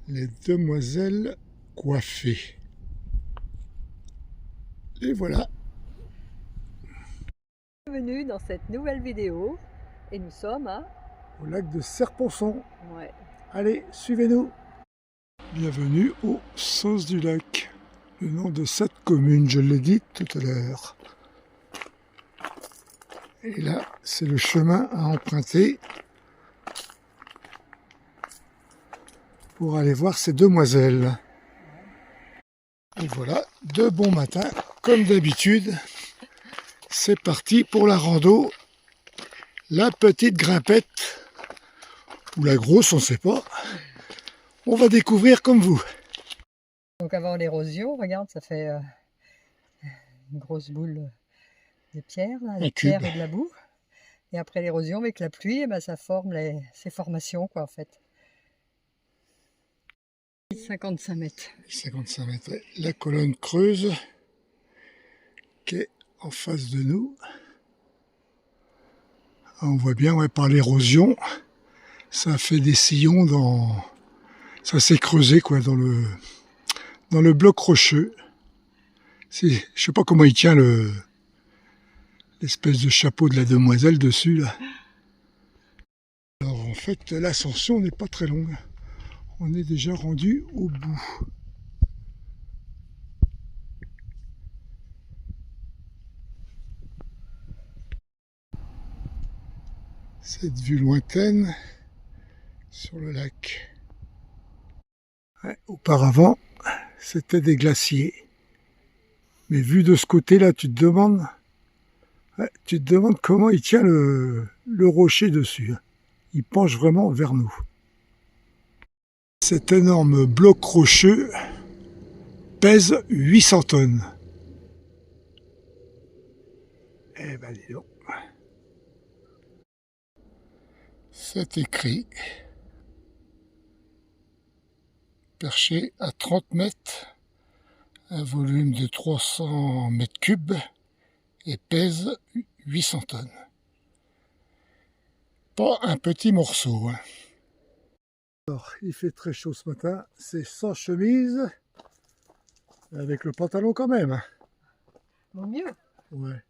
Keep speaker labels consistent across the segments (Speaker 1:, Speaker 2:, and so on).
Speaker 1: Les demoiselles coiffées. Et voilà.
Speaker 2: Bienvenue dans cette nouvelle vidéo et nous sommes
Speaker 1: au lac de Serponçon.
Speaker 2: Ouais.
Speaker 1: Allez, suivez-nous. Bienvenue aux Sauces du Lac, le nom de cette commune, je l'ai dit tout à l'heure. Et là, c'est le chemin à emprunter pour aller voir ces demoiselles. Et voilà, de bon matin, comme d'habitude, c'est parti pour la rando. La petite grimpette, ou la grosse, on ne sait pas. On va découvrir comme vous.
Speaker 2: Donc avant l'érosion, regarde, ça fait une grosse boule de pierre, là, de pierre et de la boue. Et après l'érosion, avec la pluie, eh ben, ça forme ces formations, quoi, en fait. 55 mètres.
Speaker 1: 55 mètres. La colonne creuse qui est en face de nous. On voit bien, ouais, par l'érosion, ça a fait des sillons dans... Ça s'est creusé, quoi, dans le bloc rocheux. Je sais pas comment il tient l'espèce de chapeau de la demoiselle dessus, là. Alors, en fait, l'ascension n'est pas très longue. On est déjà rendu au bout. Cette vue lointaine sur le lac. Ouais, auparavant, c'était des glaciers. Mais vu de ce côté-là, tu te demandes comment il tient le rocher dessus. Il penche vraiment vers nous. Cet énorme bloc rocheux pèse 800 tonnes. Eh ben dis donc. C'est écrit. Perché à 30 mètres, un volume de 300 mètres cubes et pèse 800 tonnes. Pas un petit morceau. Hein. Alors, il fait très chaud ce matin, c'est sans chemise, avec le pantalon quand même.
Speaker 2: Bon, mieux.
Speaker 1: Ouais.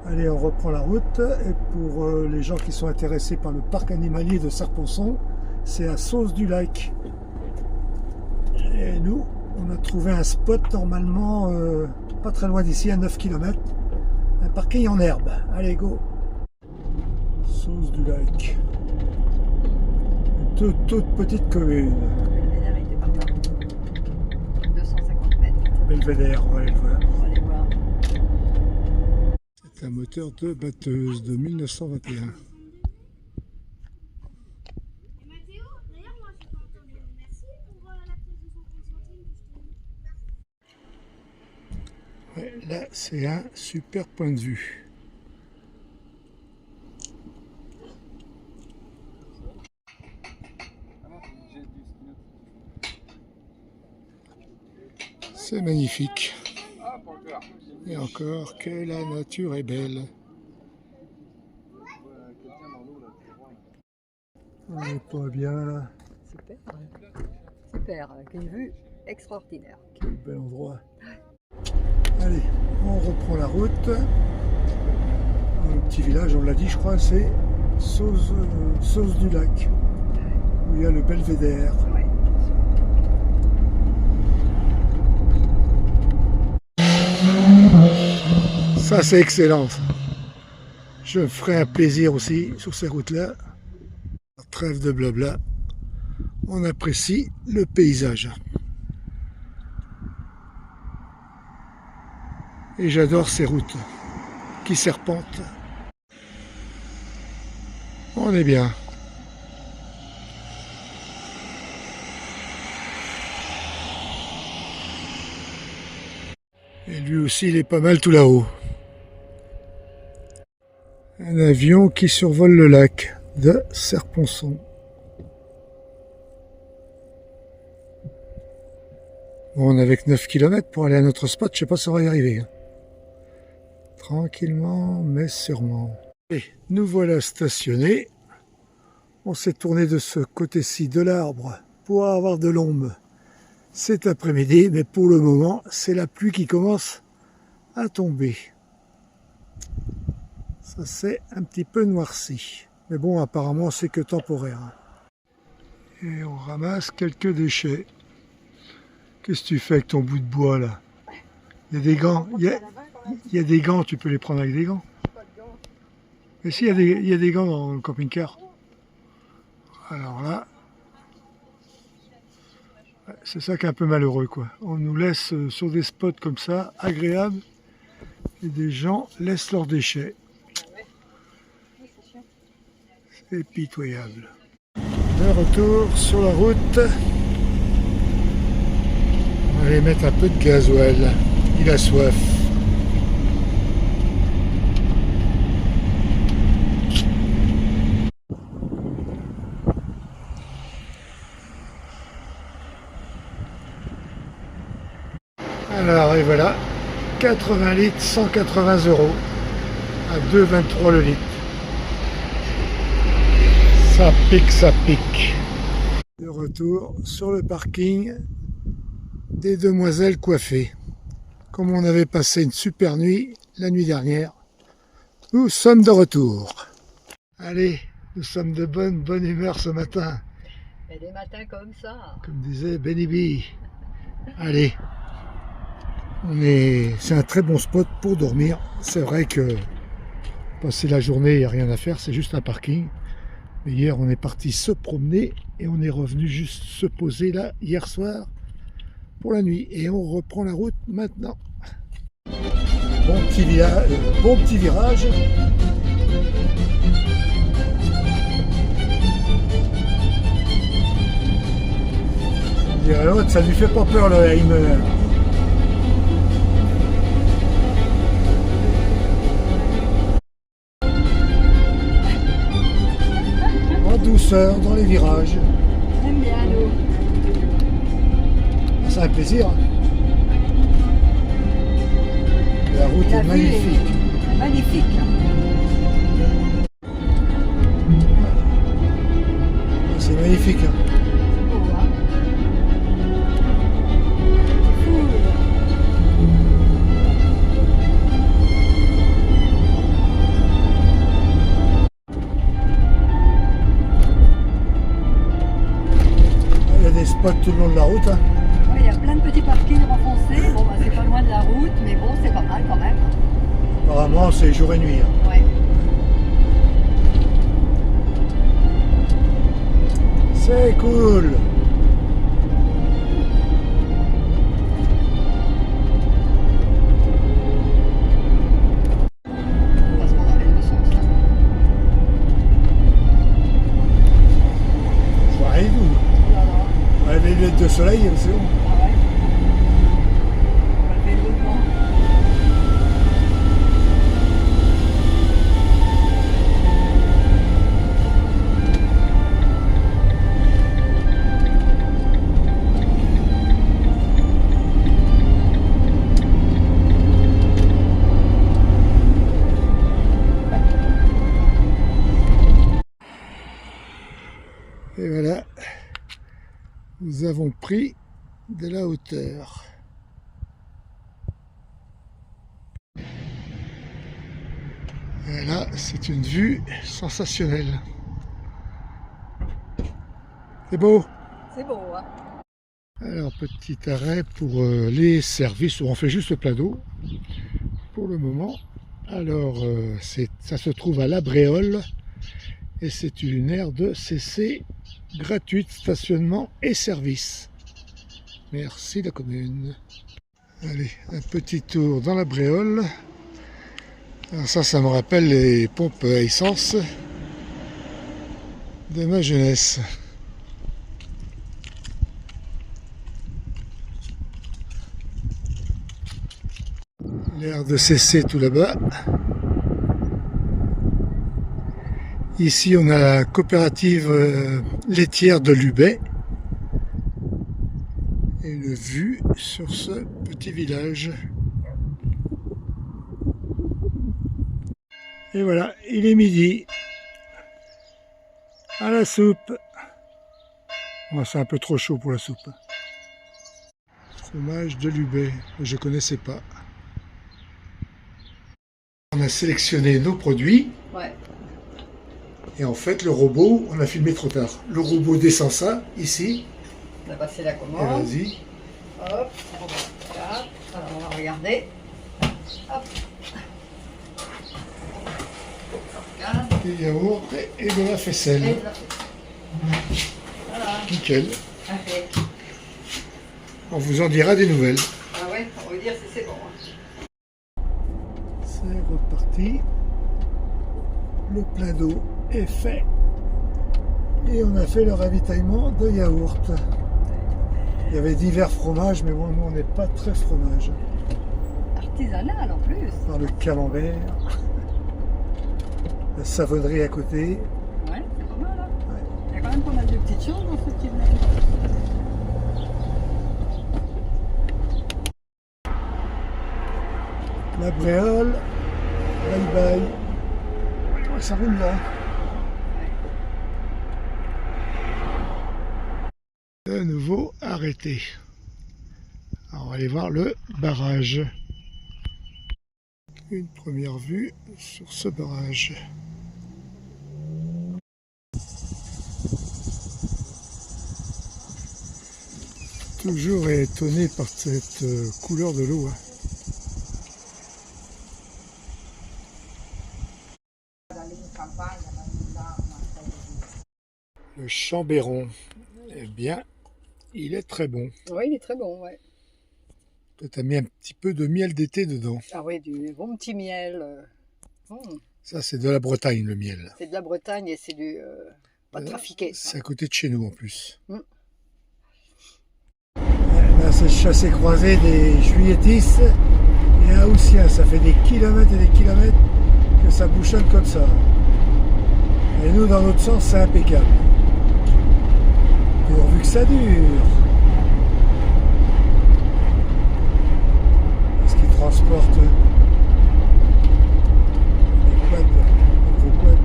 Speaker 1: Allez, on reprend la route, et pour les gens qui sont intéressés par le parc animalier de Serponçon, c'est à Sauces du Lac. Et nous, on a trouvé un spot normalement pas très loin d'ici, à 9 km. Un parking en herbe. Allez, go. Sauces du Lac. Toute petite commune.
Speaker 2: Belvédère était par là. 250 mètres.
Speaker 1: Belvédère, on va aller le voir.
Speaker 2: On va aller voir.
Speaker 1: C'est un moteur de batteuse de 1921. Ouais, là, c'est un super point de vue. C'est magnifique. Et encore que la nature est belle. On n'est pas bien là.
Speaker 2: Super. Super. Avec une vue extraordinaire.
Speaker 1: Quel bel endroit. Allez, on reprend la route. Dans le petit village, on l'a dit, je crois, c'est Sauces du Lac. Où il y a le belvédère.
Speaker 2: Ouais.
Speaker 1: Ça, c'est excellent. Ça. Je me ferai un plaisir aussi sur ces routes-là. Trêve de blabla. On apprécie le paysage. Et j'adore ces routes qui serpentent. On est bien. Et lui aussi, il est pas mal tout là-haut. Un avion qui survole le lac de Serponçon. Bon, on a avec 9 km pour aller à notre spot, je sais pas si on va y arriver. Tranquillement, mais sûrement. Et nous voilà stationnés. On s'est tourné de ce côté-ci de l'arbre pouvoir avoir de l'ombre cet après-midi, mais pour le moment, c'est la pluie qui commence à tomber. Ça s'est un petit peu noirci. Mais bon, apparemment, c'est que temporaire. Et on ramasse quelques déchets. Qu'est-ce que tu fais avec ton bout de bois, là? Il y a des gants. Il y a des gants, tu peux les prendre avec des gants. Mais si, il y a des gants dans le camping-car. Alors là, c'est ça qui est un peu malheureux, quoi. On nous laisse sur des spots comme ça, agréables, et des gens laissent leurs déchets. C'est pitoyable. Le retour sur la route. On va aller mettre un peu de gasoil. Il a soif. Alors, et voilà, 80 litres, 180 € à 2,23 le litre. Ça pique, ça pique. De retour sur le parking des Demoiselles Coiffées. Comme on avait passé une super nuit la nuit dernière, nous sommes de retour. Allez, nous sommes de bonne humeur ce matin.
Speaker 2: Et des matins comme ça.
Speaker 1: Comme disait Benny B. Allez. C'est un très bon spot pour dormir. C'est vrai que passer la journée, il n'y a rien à faire, c'est juste un parking. Mais hier, on est parti se promener et on est revenu juste se poser là hier soir pour la nuit. Et on reprend la route maintenant. Bon petit virage. Je dirais l'autre, ça lui fait pas peur le Heimer. Douceur dans les virages.
Speaker 2: J'aime bien l'eau.
Speaker 1: C'est un plaisir. La route est magnifique.
Speaker 2: Magnifique.
Speaker 1: C'est magnifique. Spots tout le long de la route. Hein.
Speaker 2: Ouais, il y a plein de petits parkings renfoncés. Bon, bah, c'est pas loin de la route, mais bon, c'est pas mal quand même.
Speaker 1: Apparemment, c'est jour et nuit. Hein.
Speaker 2: Ouais.
Speaker 1: C'est cool.
Speaker 2: Parce qu'on avait le sens là.
Speaker 1: Je vois rien d'où. Les lunettes de soleil, c'est bon.
Speaker 2: Ah ouais. On va lever le vent.
Speaker 1: Et voilà. Nous avons pris de la hauteur. Et là, c'est une vue sensationnelle. C'est beau.
Speaker 2: C'est beau, hein.
Speaker 1: Alors, petit arrêt pour les services, où on fait juste le plein d'eau pour le moment. Alors, ça se trouve à La Bréole et c'est une aire de CC gratuite, stationnement et service. Merci la commune. Allez, un petit tour dans La Bréole. Alors ça me rappelle les pompes à essence de ma jeunesse. L'aire de CC tout là-bas. Ici, on a la coopérative laitière de Lubet. Et une vue sur ce petit village. Et voilà, il est midi. À la soupe. Moi, c'est un peu trop chaud pour la soupe. Fromage de Lubé, je connaissais pas. On a sélectionné nos produits.
Speaker 2: Ouais.
Speaker 1: Et en fait, le robot, on a filmé trop tard. Le robot descend ça, ici.
Speaker 2: On a passé la
Speaker 1: Et
Speaker 2: commande.
Speaker 1: vas-y.
Speaker 2: Hop, on va là. Alors on va regarder. Hop. Regarde.
Speaker 1: Des yaourts et de la faisselle.
Speaker 2: Et de la- Voilà.
Speaker 1: Nickel.
Speaker 2: Allez.
Speaker 1: On vous en dira des nouvelles.
Speaker 2: Ah ouais, on va dire si c'est bon. Hein.
Speaker 1: C'est reparti. Le plein d'eau est fait. Et on a fait le ravitaillement de yaourt. Il y avait divers fromages, mais bon, nous on n'est pas très fromage.
Speaker 2: Artisanal en plus.
Speaker 1: Par le camembert. La savonnerie à côté.
Speaker 2: Ouais, c'est pas mal. Hein.
Speaker 1: Ouais.
Speaker 2: Il y a quand même pas mal de petites choses dans ce petit bled.
Speaker 1: La bréole. Bye bye. Oh, ça roule là. De nouveau arrêté. Alors, on va aller voir le barrage. Une première vue sur ce barrage. Toujours étonné par cette couleur de l'eau. Hein. Le Chambéron, eh bien, il est très bon.
Speaker 2: Oui, il est très bon, ouais.
Speaker 1: Toi, t'as mis un petit peu de miel d'été dedans.
Speaker 2: Ah oui, du bon petit miel.
Speaker 1: Ça, c'est de la Bretagne, le miel.
Speaker 2: C'est de la Bretagne et c'est du pas trafiqué.
Speaker 1: C'est à côté de chez nous, en plus.
Speaker 2: Mm.
Speaker 1: Là, c'est le chassé-croisé des juilletistes et haussiens. Ça fait des kilomètres et des kilomètres que ça bouchonne comme ça. Et nous, dans notre sens, c'est impeccable. Pourvu que ça dure. Parce qu'ils transportent des quads, des gros quads.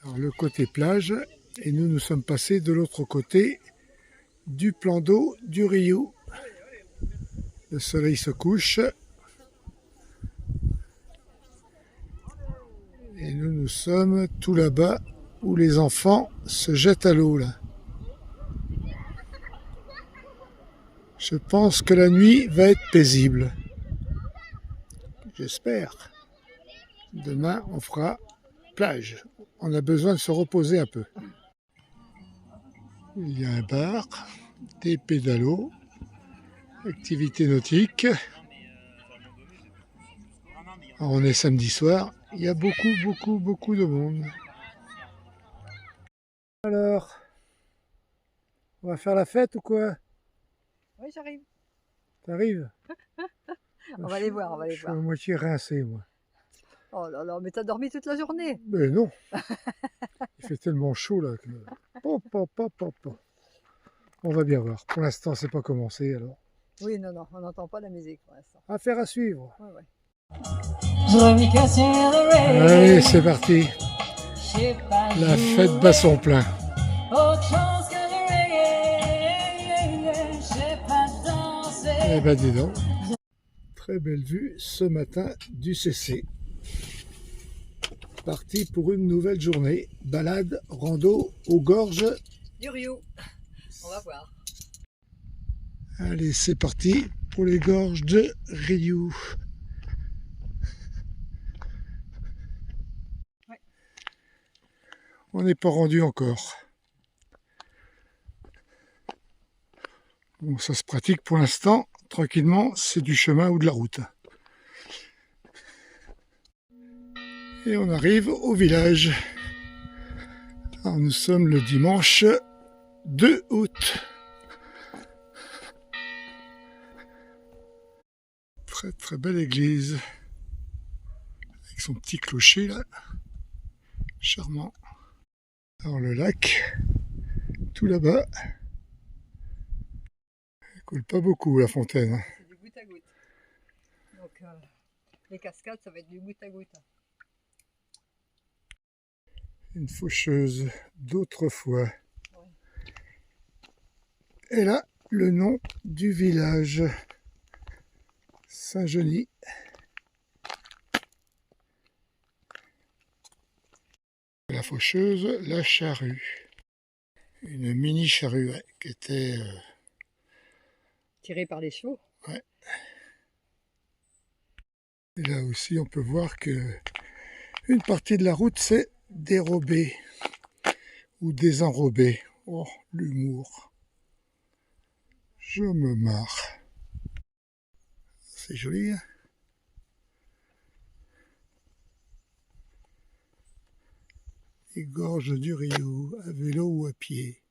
Speaker 1: Alors, le côté plage, et nous sommes passés de l'autre côté du plan d'eau du Rio. Le soleil se couche. Et nous sommes tout là-bas où les enfants se jettent à l'eau là. Je pense que la nuit va être paisible. J'espère. Demain, on fera plage. On a besoin de se reposer un peu. Il y a un bar, des pédalos, activité nautique. Alors, on est samedi soir. Il y a beaucoup de monde. Alors, on va faire la fête ou quoi?
Speaker 2: Oui, j'arrive.
Speaker 1: T'arrives?
Speaker 2: On va aller voir, on va aller
Speaker 1: Je suis
Speaker 2: voir.
Speaker 1: à moitié rincé, moi.
Speaker 2: Oh là là, mais t'as dormi toute la journée.
Speaker 1: Mais non. Il fait tellement chaud là que... Pop, pop, pop, pop, pop. On va bien voir. Pour l'instant, c'est pas commencé alors.
Speaker 2: Oui, non, non, on n'entend pas la musique pour l'instant.
Speaker 1: Affaire à suivre.
Speaker 2: Ouais, ouais.
Speaker 1: Allez, c'est parti. La fête bat son plein. Eh ben dis donc. Très belle vue ce matin du CC. Parti pour une nouvelle journée. Balade, rando aux gorges.
Speaker 2: Du Rio. On va voir.
Speaker 1: Allez, c'est parti pour les gorges de Rio.
Speaker 2: Ouais.
Speaker 1: On n'est pas rendu encore. Bon, ça se pratique pour l'instant. Tranquillement, c'est du chemin ou de la route. Et on arrive au village. Alors, nous sommes le dimanche 2 août. Très belle église. Avec son petit clocher là. Charmant. Alors le lac, tout là-bas. Il coule pas beaucoup la fontaine.
Speaker 2: C'est du goutte à goutte. Donc les cascades, ça va être du goutte à goutte.
Speaker 1: Une faucheuse d'autrefois. Et là, le nom du village. Saint-Genis. La faucheuse, la charrue. Une mini charrue, ouais, qui était...
Speaker 2: Tirée par les chevaux.
Speaker 1: Ouais. Et là aussi, on peut voir que une partie de la route, c'est dérobée ou désenrobée. Oh, l'humour. Je me marre. C'est joli, hein? Les gorges du Rio, à vélo ou à pied.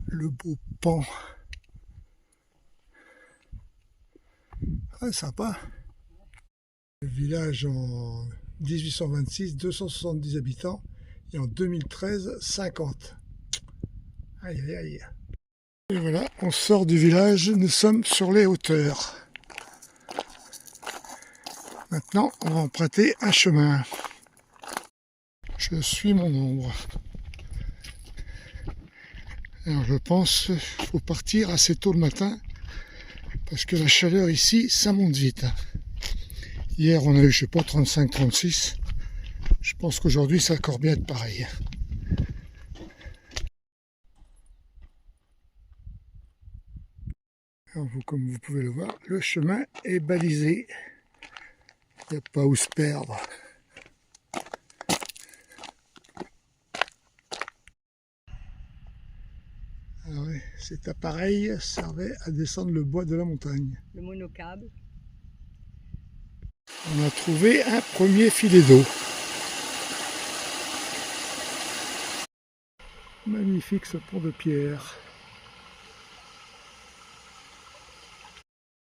Speaker 1: Le beau pan. Ah, sympa. Le village en 1826, 270 habitants. Et en 2013, 50. Aïe, aïe, aïe. Et voilà, on sort du village, nous sommes sur les hauteurs. Maintenant, on va emprunter un chemin. Je suis mon ombre. Alors je pense qu'il faut partir assez tôt le matin, parce que la chaleur ici, ça monte vite. Hier, on a eu, je sais pas, 35-36. Je pense qu'aujourd'hui, ça va encore bien être pareil. Alors, comme vous pouvez le voir, le chemin est balisé. Il n'y a pas où se perdre. Alors, ouais, cet appareil servait à descendre le bois de la montagne.
Speaker 2: Le monocable.
Speaker 1: On a trouvé un premier filet d'eau. Magnifique ce pont de pierre.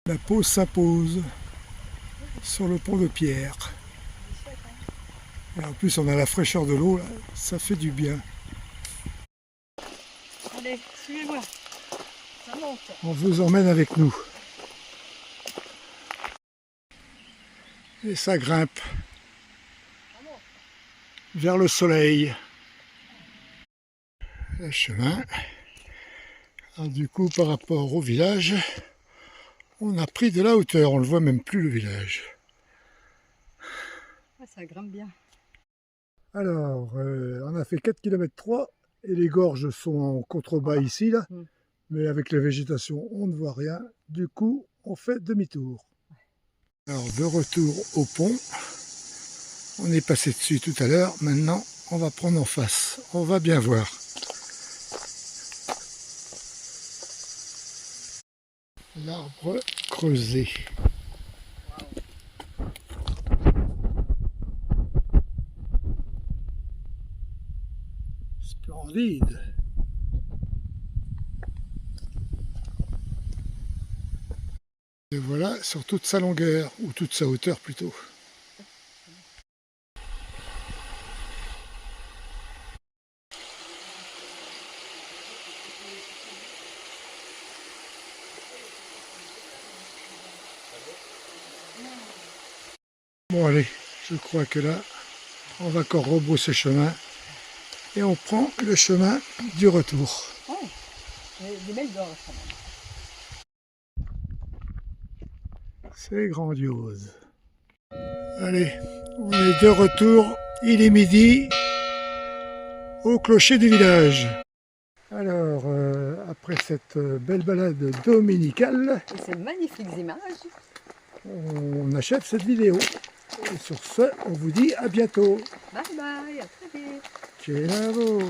Speaker 1: La pause s'impose sur le pont de pierre. Et en plus, on a la fraîcheur de l'eau, ça fait du bien.
Speaker 2: Allez, suivez-moi. Ça monte.
Speaker 1: On vous emmène avec nous. Et ça grimpe vers le soleil. Le chemin. Alors, du coup, par rapport au village, on a pris de la hauteur, on ne voit même plus le village.
Speaker 2: Ah, ça grimpe bien.
Speaker 1: Alors, on a fait 4 km 3 et les gorges sont en contrebas ici, là. Mais avec la végétation, on ne voit rien. Du coup, on fait demi-tour. Alors, de retour au pont. On est passé dessus tout à l'heure. Maintenant, on va prendre en face. On va bien voir. L'arbre creusé. Splendide. Et voilà sur toute sa longueur, ou toute sa hauteur plutôt. Bon allez, je crois que là, on va encore rebrousser chemin et on prend le chemin du retour.
Speaker 2: Oh, des belles gorges quand même.
Speaker 1: C'est grandiose. Allez, on est de retour, il est midi, au clocher du village. Alors, après cette belle balade dominicale,
Speaker 2: Et ces magnifiques images.
Speaker 1: on achève cette vidéo. Et sur ce, on vous dit à bientôt.
Speaker 2: Bye bye, à très vite.
Speaker 1: Ciao.